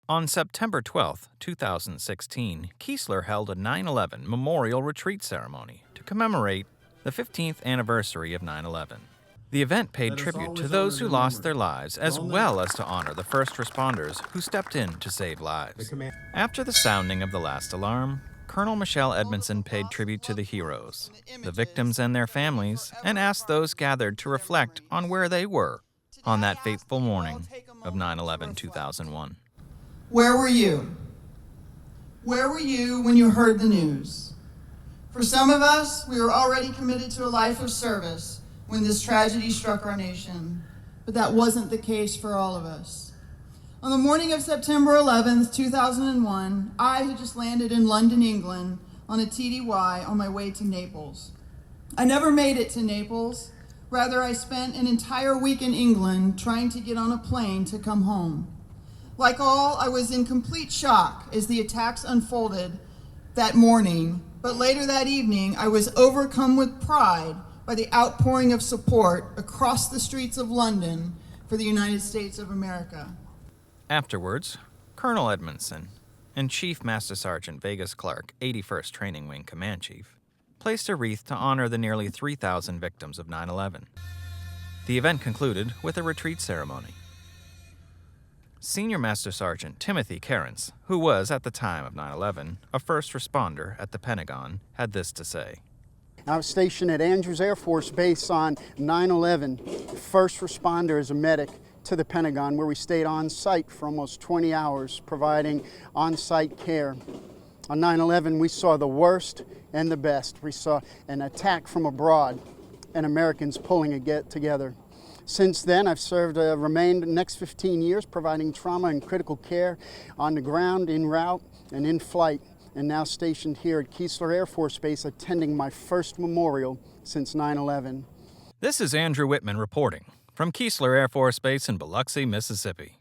On September 12, 2016, Keesler held a 9/11 memorial retreat ceremony to commemorate the 15th anniversary of 9/11. The event paid tribute to those who lost their lives, as well as to honor the first responders who stepped in to save lives. After the sounding of the last alarm, Colonel Michelle Edmondson paid tribute to the heroes, the victims and their families, and asked those gathered to reflect on where they were on that fateful morning of 9/11-2001. Where were you? Where were you when you heard the news? For some of us, we were already committed to a life of service when this tragedy struck our nation, but that wasn't the case for all of us. On the morning of September 11th, 2001, I had just landed in London, England, on a TDY on my way to Naples. I never made it to Naples. Rather, I spent an entire week in England trying to get on a plane to come home. Like all, I was in complete shock as the attacks unfolded that morning, but later that evening, I was overcome with pride by the outpouring of support across the streets of London for the United States of America. Afterwards, Colonel Edmondson and Chief Master Sergeant Vegas Clark, 81st Training Wing Command Chief, placed a wreath to honor the nearly 3,000 victims of 9/11. The event concluded with a retreat ceremony. Senior Master Sergeant Timothy Carens, who was, at the time of 9/11, a first responder at the Pentagon, had this to say. I was stationed at Andrews Air Force Base on 9/11, first responder as a medic to the Pentagon, where we stayed on site for almost 20 hours, providing on-site care. On 9/11, we saw the worst and the best. We saw an attack from abroad and Americans pulling it together. Since then, I've remained the next 15 years providing trauma and critical care on the ground, en route, and in flight, and now stationed here at Keesler Air Force Base, attending my first memorial since 9/11. This is Andrew Whitman reporting from Keesler Air Force Base in Biloxi, Mississippi.